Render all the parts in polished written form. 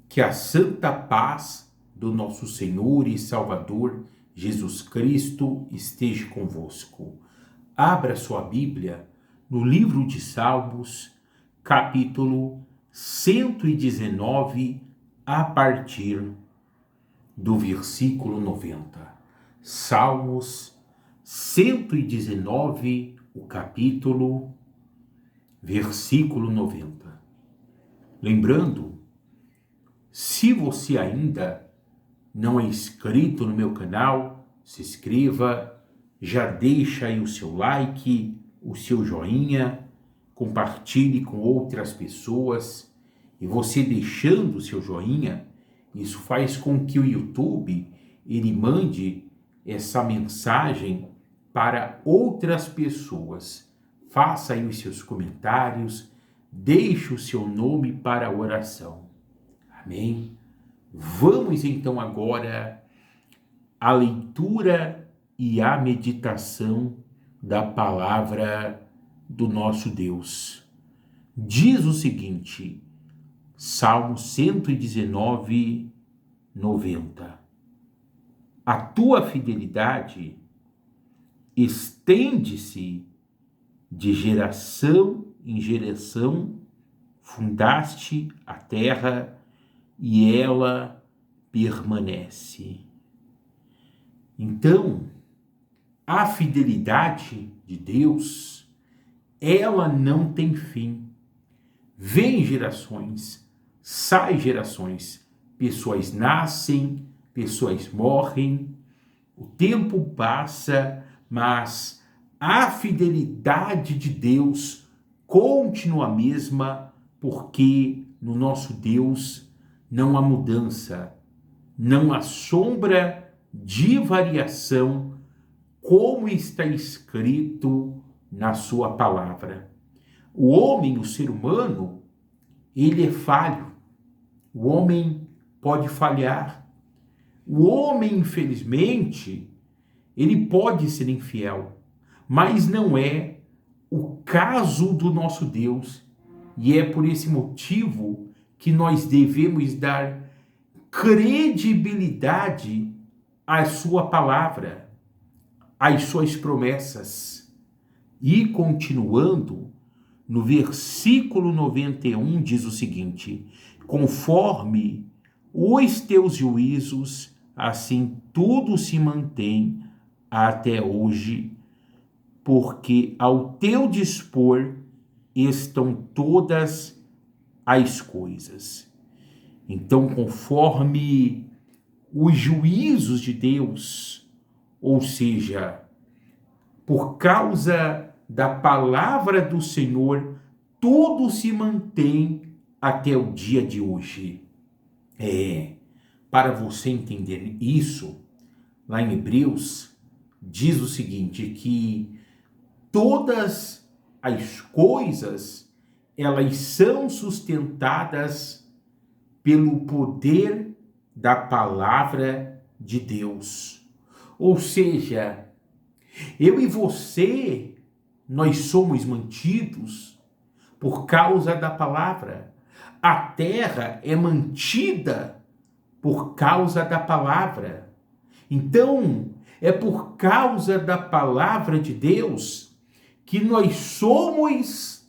Que a santa paz do nosso Senhor e Salvador Jesus Cristo esteja convosco. Abra sua Bíblia no livro de Salmos, capítulo 119, a partir do versículo 90. Salmos 119, o capítulo, versículo 90. Lembrando, se você ainda não é inscrito no meu canal, se inscreva, já deixa aí o seu like, o seu joinha, compartilhe com outras pessoas. E você deixando o seu joinha, isso faz com que o YouTube ele mande essa mensagem para outras pessoas. Faça aí os seus comentários, deixe o seu nome para a oração. Amém? Vamos então agora à leitura e à meditação da palavra do nosso Deus. Diz o seguinte, Salmo 119, 90. A tua fidelidade estende-se de geração em geração, fundaste a terra e ela permanece. Então, a fidelidade de Deus, ela não tem fim. Vem gerações, sai gerações, pessoas nascem, pessoas morrem, o tempo passa, mas a fidelidade de Deus continua a mesma, porque no nosso Deus não há mudança, não há sombra de variação, como está escrito na sua palavra. O homem, o ser humano, ele é falho. O homem pode falhar. O homem, infelizmente, ele pode ser infiel, mas não é o caso do nosso Deus. E é por esse motivo que nós devemos dar credibilidade à sua palavra, às suas promessas. E continuando, no versículo 91 diz o seguinte: conforme os teus juízos, assim tudo se mantém até hoje, porque ao teu dispor estão todas as coisas. Então, conforme os juízos de Deus, ou seja, por causa da palavra do Senhor, tudo se mantém até o dia de hoje. Para você entender isso, lá em Hebreus, diz o seguinte, que todas as coisas, elas são sustentadas pelo poder da palavra de Deus. Ou seja, eu e você, nós somos mantidos por causa da palavra. A terra é mantida por causa da palavra. Então, é por causa da palavra de Deus que nós somos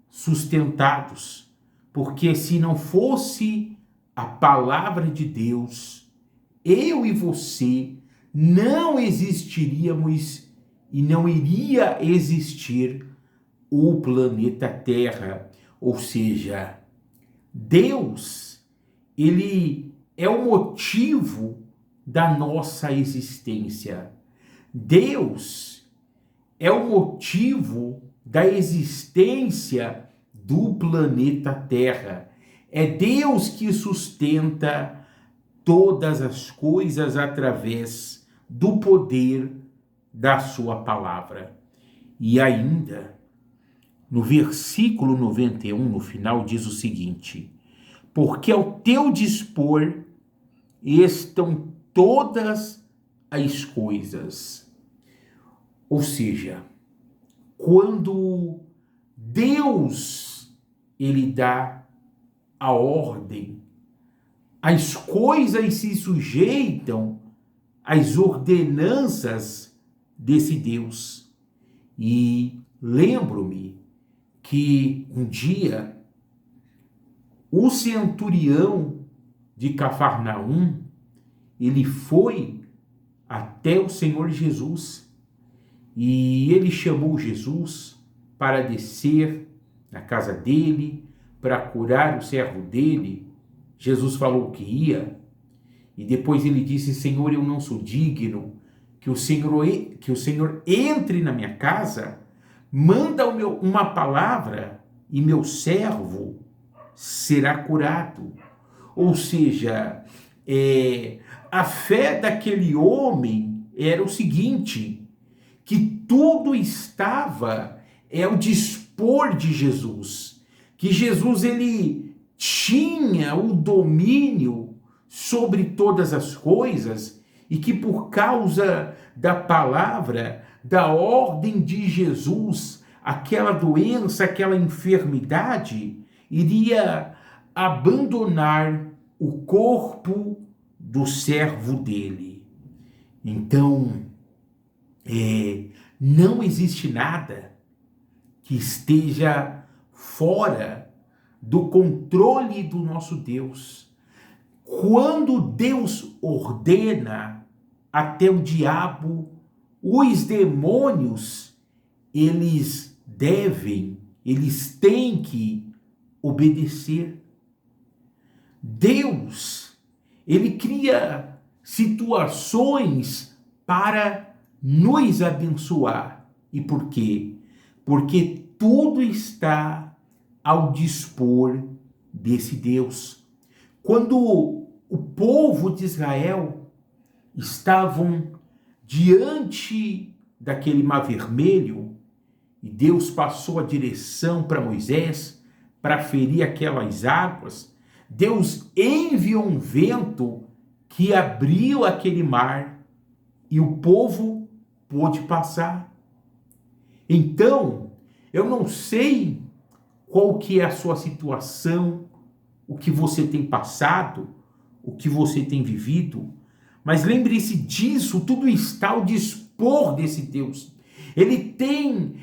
sustentados. Porque se não fosse a palavra de Deus, eu e você não existiríamos e não iria existir o planeta Terra. Ou seja, Deus, ele é o motivo da nossa existência. Deus é o motivo da existência do planeta Terra. É Deus que sustenta todas as coisas através do poder da sua palavra. E ainda, no versículo 91, no final, diz o seguinte: porque ao teu dispor estão todas as coisas. Ou seja, quando Deus ele dá a ordem as coisas se sujeitam às ordenanças desse Deus. E lembro-me que um dia o centurião de Cafarnaum, ele foi até o Senhor Jesus e ele chamou Jesus para descer na casa dele, para curar o servo dele. Jesus falou que ia, e depois ele disse: Senhor, eu não sou digno que o Senhor entre na minha casa, manda uma palavra e meu servo será curado. Ou seja, a fé daquele homem era o seguinte, que tudo estava ao dispor de Jesus, que Jesus ele tinha o domínio sobre todas as coisas e que por causa da palavra, da ordem de Jesus, aquela doença, aquela enfermidade iria abandonar o corpo do servo dele. Então, não existe nada que esteja fora do controle do nosso Deus. Quando Deus ordena, até o diabo, os demônios, eles têm que obedecer. Deus, ele cria situações para nos abençoar. E por quê? Porque tudo está ao dispor desse Deus. Quando o povo de Israel estavam diante daquele mar vermelho, e Deus passou a direção para Moisés para ferir aquelas águas, Deus enviou um vento que abriu aquele mar e o povo pôde passar. Então, eu não sei qual que é a sua situação, o que você tem passado, o que você tem vivido, mas lembre-se disso, tudo está ao dispor desse Deus. Ele tem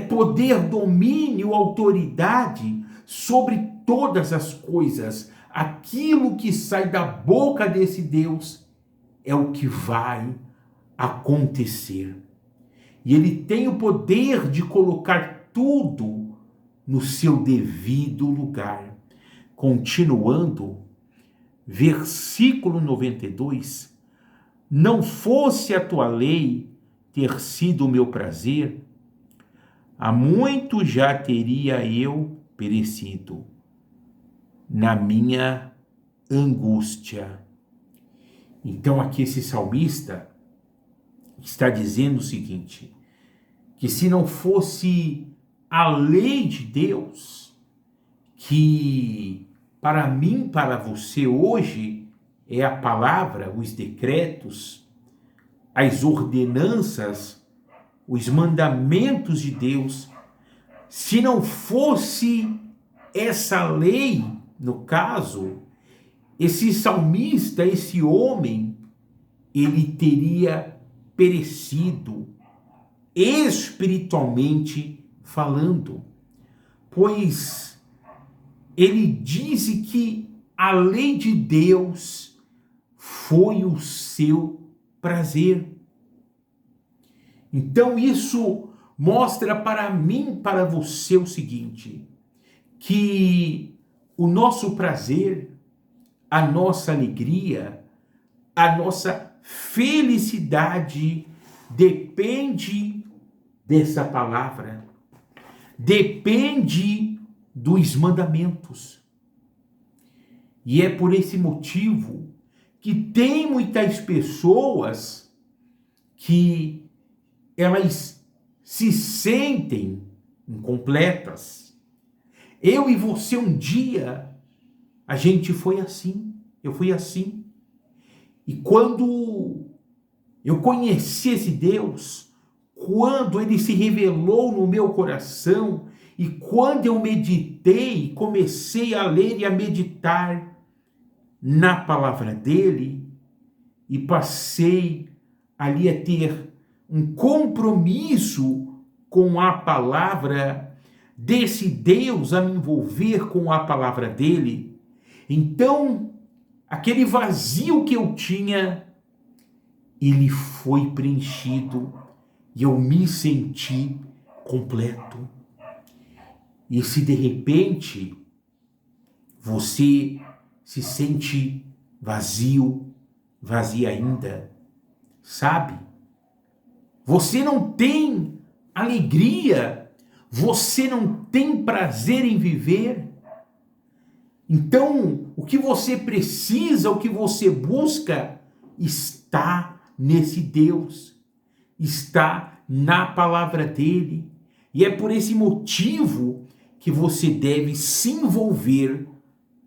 poder, domínio, autoridade sobre todas as coisas. Aquilo que sai da boca desse Deus é o que vai acontecer. E ele tem o poder de colocar tudo no seu devido lugar. Continuando, versículo 92, não fosse a tua lei ter sido o meu prazer, há muito já teria eu perecido na minha angústia. Então aqui esse salmista está dizendo o seguinte, que se não fosse a lei de Deus, que para mim, para você hoje, é a palavra, os decretos, as ordenanças, os mandamentos de Deus, se não fosse essa lei, no caso, esse salmista, esse homem, ele teria perecido, espiritualmente falando, pois ele disse que a lei de Deus foi o seu prazer. Então isso mostra para mim, para você o seguinte, que o nosso prazer, a nossa alegria, a nossa felicidade depende dessa palavra, depende dos mandamentos. E é por esse motivo que tem muitas pessoas que elas se sentem incompletas. Eu e você um dia, a gente foi assim, eu fui assim. E quando eu conheci esse Deus, quando ele se revelou no meu coração, e quando eu meditei, comecei a ler e a meditar, na palavra dele e passei ali a ter um compromisso com a palavra desse Deus, a me envolver com a palavra dele, então aquele vazio que eu tinha, ele foi preenchido e eu me senti completo. E se de repente você se sente vazio, vazia ainda, sabe? Você não tem alegria, você não tem prazer em viver. Então, o que você precisa, o que você busca, está nesse Deus, está na palavra dele. E é por esse motivo que você deve se envolver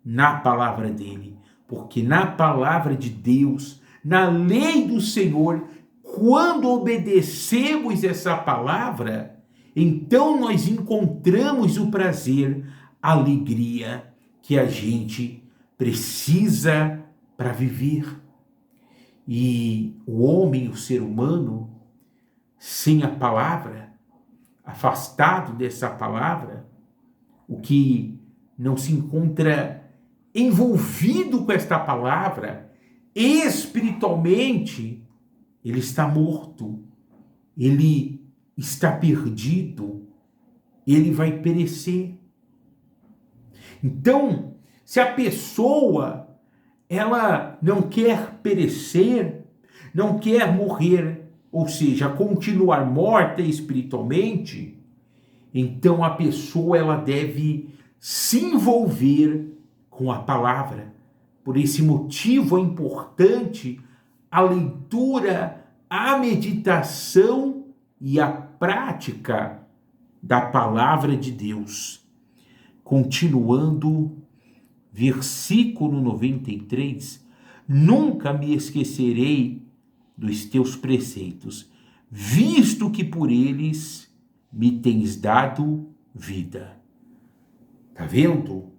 na palavra dele. Porque na palavra de Deus, na lei do Senhor, quando obedecemos essa palavra, então nós encontramos o prazer, a alegria que a gente precisa para viver. E o homem, o ser humano, sem a palavra, afastado dessa palavra, o que não se encontra envolvido com esta palavra, espiritualmente, ele está morto, ele está perdido, ele vai perecer. Então, se a pessoa ela não quer perecer, não quer morrer, ou seja, continuar morta espiritualmente, então a pessoa ela deve se envolver com a palavra. Por esse motivo é importante a leitura, a meditação e a prática da palavra de Deus. Continuando, versículo 93, nunca me esquecerei dos teus preceitos, visto que por eles me tens dado vida. Tá vendo? O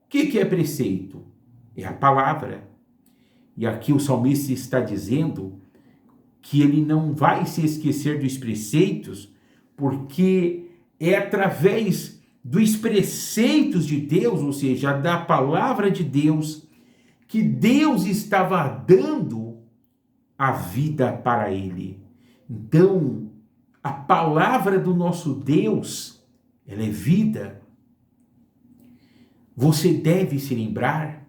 que é preceito? É a palavra. E aqui o salmista está dizendo que ele não vai se esquecer dos preceitos, porque é através dos preceitos de Deus, ou seja, da palavra de Deus, que Deus estava dando a vida para ele. Então, a palavra do nosso Deus, ela é vida. Você deve se lembrar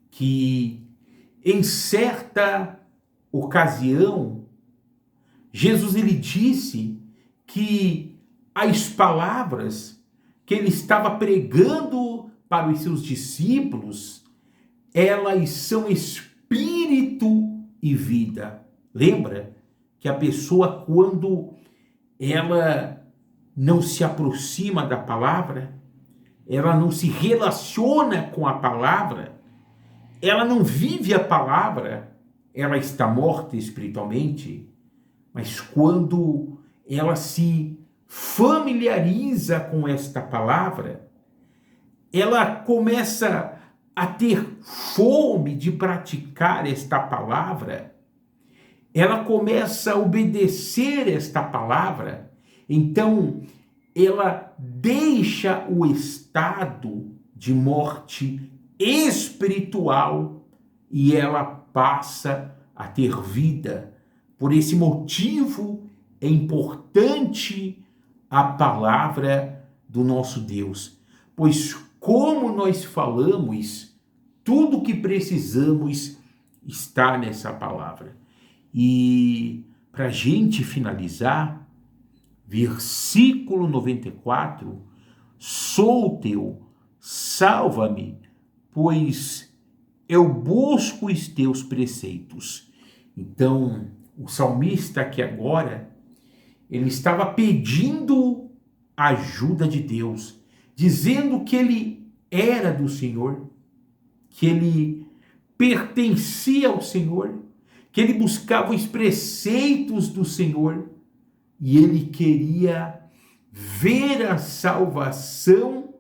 que em certa ocasião, Jesus ele disse que as palavras que ele estava pregando para os seus discípulos, elas são espírito e vida. Lembra que a pessoa, quando ela não se aproxima da palavra, ela não se relaciona com a palavra, ela não vive a palavra, ela está morta espiritualmente. Mas quando ela se familiariza com esta palavra, ela começa a ter fome de praticar esta palavra, ela começa a obedecer esta palavra, então ela deixa o estado de morte espiritual e ela passa a ter vida. Por esse motivo é importante a palavra do nosso Deus, pois como nós falamos, tudo que precisamos está nessa palavra. E para a gente finalizar, versículo 94, sou teu, salva-me, pois eu busco os teus preceitos. Então, o salmista aqui agora, ele estava pedindo a ajuda de Deus, dizendo que ele era do Senhor, que ele pertencia ao Senhor, que ele buscava os preceitos do Senhor e ele queria ver a salvação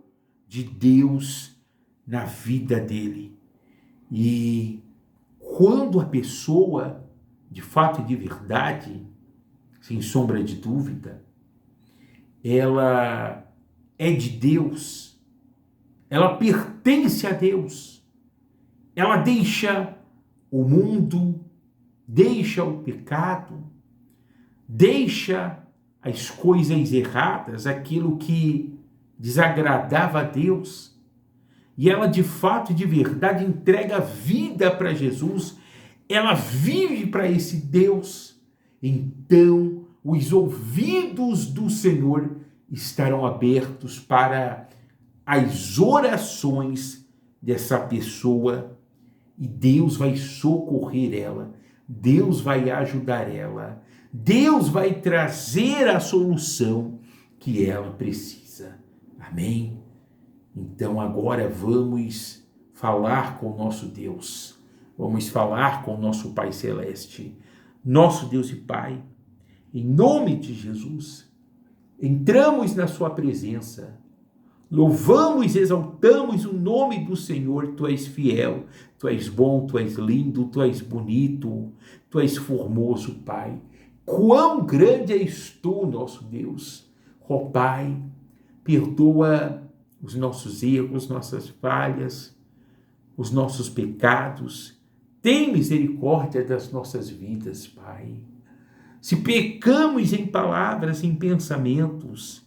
de Deus na vida dele. E quando a pessoa, de fato e de verdade, sem sombra de dúvida, ela é de Deus, ela pertence a Deus, ela deixa o mundo, deixa o pecado, deixa as coisas erradas, aquilo que desagradava a Deus, e ela de fato e de verdade entrega a vida para Jesus, ela vive para esse Deus, então os ouvidos do Senhor estarão abertos para as orações dessa pessoa e Deus vai socorrer ela, Deus vai ajudar ela, Deus vai trazer a solução que ela precisa. Amém? Então agora vamos falar com o nosso Deus, vamos falar com o nosso Pai Celeste, nosso Deus e Pai, em nome de Jesus, entramos na sua presença, louvamos e exaltamos o nome do Senhor. Tu és fiel, tu és bom, tu és lindo, tu és bonito, tu és formoso, Pai. Quão grande és tu, nosso Deus. Ó Pai, perdoa os nossos erros, nossas falhas, os nossos pecados. Tem misericórdia das nossas vidas, Pai. Se pecamos em palavras, em pensamentos,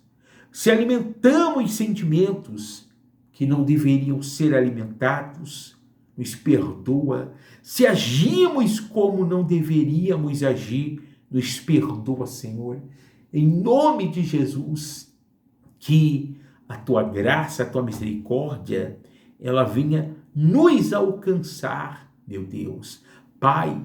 se alimentamos sentimentos que não deveriam ser alimentados, nos perdoa. Se agimos como não deveríamos agir, nos perdoa, Senhor. Em nome de Jesus, que a tua graça, a tua misericórdia, ela venha nos alcançar, meu Deus. Pai,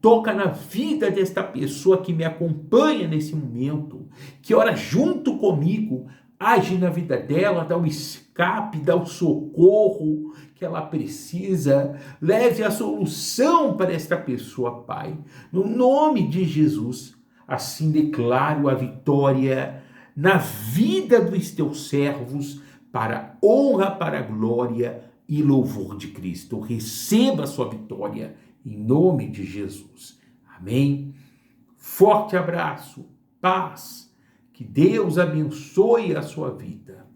toca na vida desta pessoa que me acompanha nesse momento, que ora junto comigo, age na vida dela, dá o escape, dá o socorro que ela precisa, leve a solução para esta pessoa, Pai. No nome de Jesus, assim declaro a vitória na vida dos teus servos, para a honra, para a glória e louvor de Cristo. Receba a sua vitória em nome de Jesus. Amém. Forte abraço, paz, que Deus abençoe a sua vida.